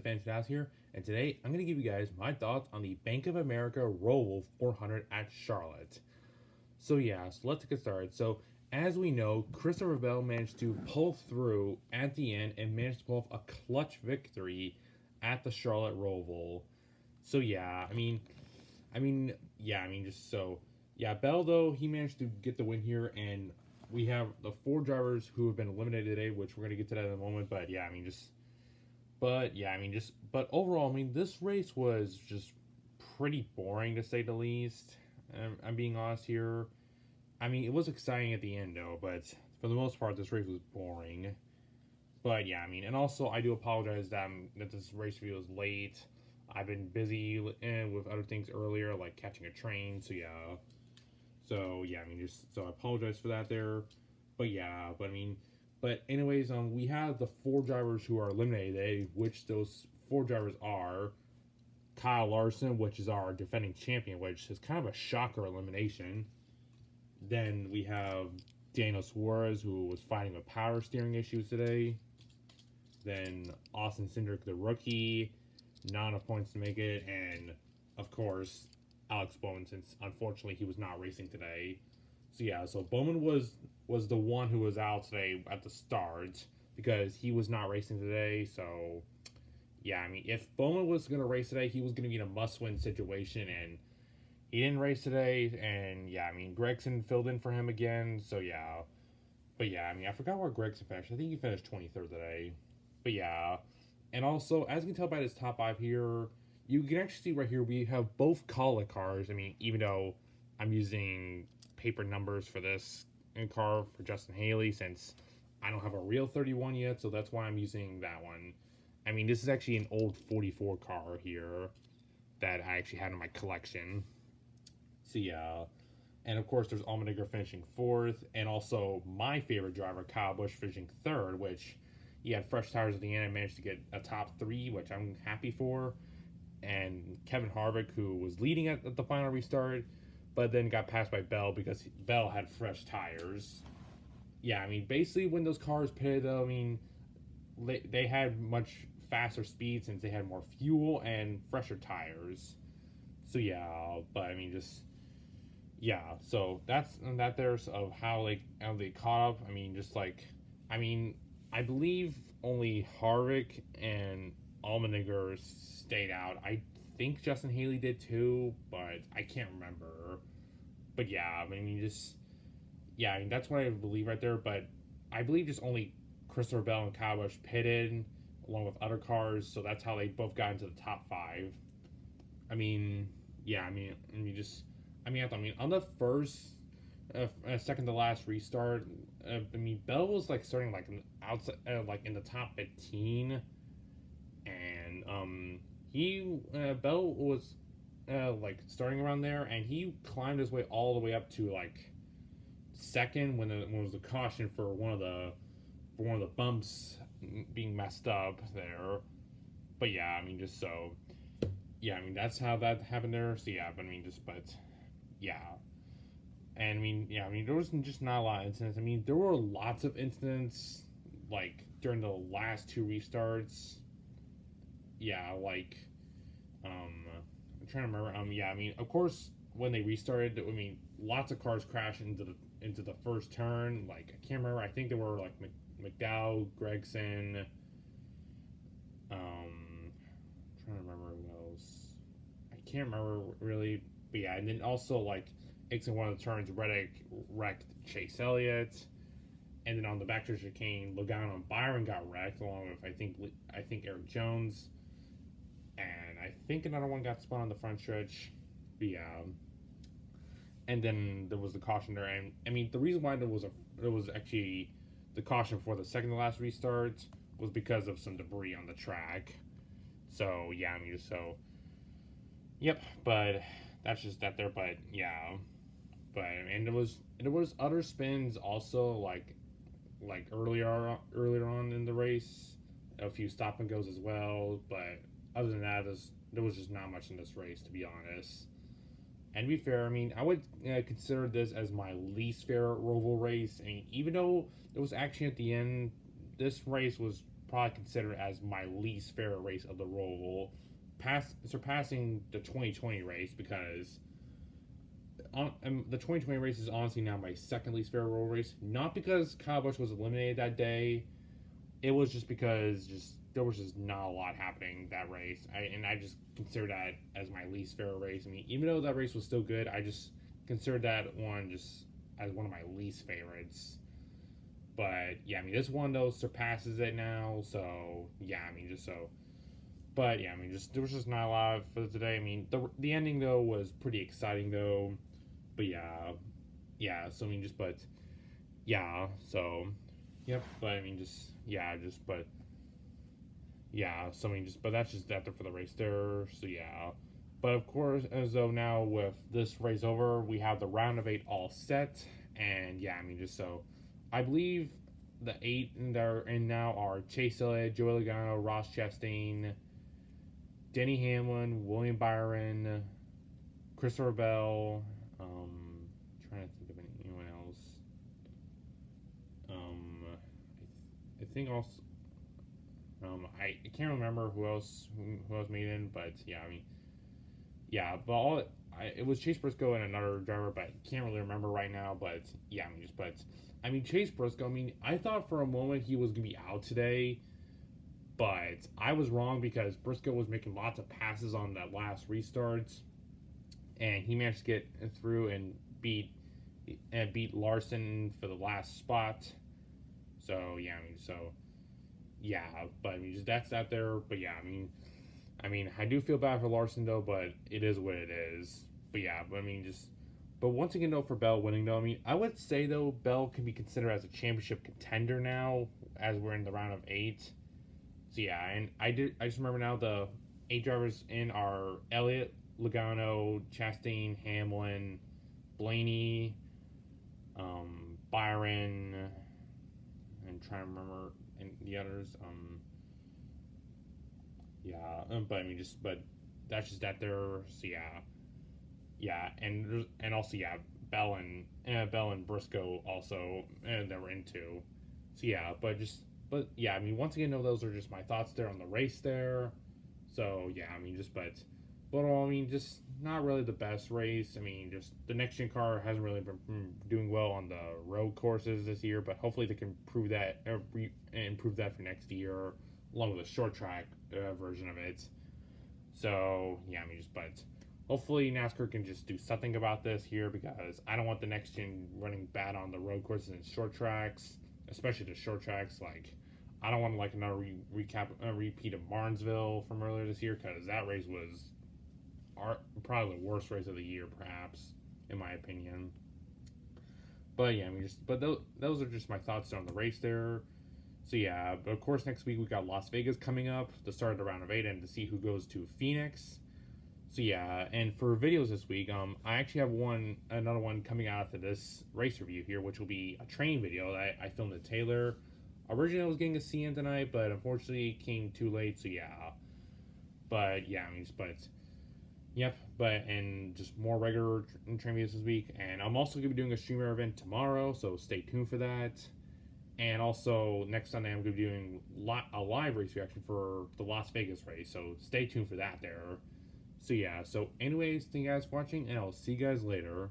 Fan2000 here, and today I'm going to give you guys my thoughts on the Bank of America Roval 400 at Charlotte. So let's get started. So as we know, Christopher Bell managed to pull through at the end and managed to pull off a clutch victory at the Charlotte Roval. Bell though he managed to get the win here, and we have the four drivers who have been eliminated today, which we're going to get to that in a moment. But overall, this race was just pretty boring to say the least. I'm being honest here. It was exciting at the end though, but for the most part, this race was boring. And also I do apologize that this race review is late. I've been busy with other things earlier, like catching a train. So I apologize for that there. But anyways, we have the four drivers who are eliminated today, which those four drivers are Kyle Larson, which is our defending champion, which is kind of a shocker elimination. Then we have Daniel Suarez, who was fighting with power steering issues today. Then Austin Cindric, the rookie, not enough points to make it, and of course Alex Bowman, since unfortunately he was not racing today. So Bowman was the one who was out today at the start because he was not racing today. So if Bowman was going to race today, he was going to be in a must-win situation, and he didn't race today. And Gregson filled in for him again. I forgot where Gregson finished. I think he finished 23rd today. And also, as you can tell by this top 5 here, you can actually see right here we have both Cala cars. Even though I'm using paper numbers for this car for Justin Haley, since I don't have a real 31 yet, so that's why I'm using that one. This is actually an old 44 car here that I actually had in my collection. And of course there's Allmendinger finishing 4th, and also my favorite driver, Kyle Busch, finishing 3rd, which he had fresh tires at the end and managed to get a top 3, which I'm happy for. And Kevin Harvick, who was leading at the final restart, but then got passed by Bell because Bell had fresh tires. Basically when those cars pitted, they had much faster speed since they had more fuel and fresher tires. So that's that there's of how they caught up. I believe only Harvick and Allmendinger stayed out. I think Justin Haley did too, but I can't remember. That's what I believe right there. But I believe just only Christopher Bell and Kyle Busch pitted along with other cars, so that's how they both got into the top 5. On the first, second to last restart, Bell was starting outside, in the top 15, and Bell was starting around there, and he climbed his way all the way up to second when it was a caution for one of the bumps being messed up there. That's how that happened there. There was just not a lot of incidents. There were lots of incidents during the last 2 restarts. I'm trying to remember. Of course, when they restarted, lots of cars crashed into the first turn. I can't remember. I think there were McDowell, Gregson. Trying to remember who else. I can't remember really. And then also exiting one of the turns, Reddick wrecked Chase Elliott, and then on the backstretch chicane, Logano and Byron got wrecked along with I think Eric Jones, and I think another one got spun on the front stretch. And then there was the caution there, and the reason why there was actually the caution for the second to last restart was because of some debris on the track. But that's just that there. And there was other spins also earlier on in the race, a few stop and goes as well. But other than that, there was just not much in this race, to be honest. And to be fair, I would consider this as my least favorite Roval race. Even though it was actually at the end, this race was probably consider as my least favorite race of the Roval, surpassing the 2020 race because the 2020 race is honestly now my second least favorite Roval race. Not because Kyle Busch was eliminated that day, it was just because there was just not a lot happening that race. I just consider that as my least favorite race. I mean, even though that race was still good, I just considered that one just as one of my least favorites. But yeah, I mean, this one though surpasses it now. So yeah, I mean, just so. But yeah, I mean, just there was just not a lot for today. I mean, the ending though was pretty exciting though. But yeah. So I mean, just but yeah. So yep. But I mean, just yeah, just but yeah. So I mean, just but that's just that for the race there. So yeah. But of course, as though now with this race over, we have the round of 8 all set, and yeah, I mean, just so I believe the 8 that are in now are Chase Elliott, Joey Logano, Ross Chastain, Denny Hamlin, William Byron, Christopher Bell. Trying to think of anyone else. I think also. I can't remember who else made in, but yeah, I mean, yeah, but it was Chase Briscoe and another driver, but I can't really remember right now. But yeah, I mean, Chase Briscoe. I mean, I thought for a moment he was gonna be out today, but I was wrong because Briscoe was making lots of passes on that last restart, and he managed to get through and beat Larson for the last spot. So yeah, but I mean, just that's out there. But yeah, I mean, I do feel bad for Larson though, but it is what it is. But yeah, but once again though, for Bell winning though, I mean, I would say though Bell can be considered as a championship contender now, as we're in the round of 8. So yeah, and I just remember now the 8 drivers in are Elliott, Logano, Chastain, Hamlin, Blaney, Byron, and trying to remember and the others. But I mean, but that's just that there. So yeah, and also yeah, Bell and Briscoe also that were into. So yeah, but yeah, I mean, once again, no, those are just my thoughts there on the race there. So yeah, I mean, but I mean, just not really the best race. I mean, just the next gen car hasn't really been doing well on the road courses this year, but hopefully they can improve that for next year, along with a short track version of it. So yeah, I mean, but hopefully NASCAR can just do something about this here because I don't want the next gen running bad on the road courses and short tracks, especially the short tracks. Like, I don't want like another repeat of Martinsville from earlier this year because that race was probably the worst race of the year, perhaps, in my opinion. But yeah, I mean, but those are just my thoughts on the race there. So yeah, but of course next week we got Las Vegas coming up, the start of the round of 8, and to see who goes to Phoenix. So yeah, and for videos this week, I actually have another one coming out after this race review here, which will be a training video that I filmed at Taylor. Originally I was getting a CN tonight, but unfortunately it came too late. So yeah, but yeah, I mean, and just more regular training videos this week, and I'm also gonna be doing a streamer event tomorrow, so stay tuned for that. And also next Sunday I'm going to be doing a live race reaction for the Las Vegas race, so stay tuned for that there. So yeah, so anyways, thank you guys for watching, and I'll see you guys later.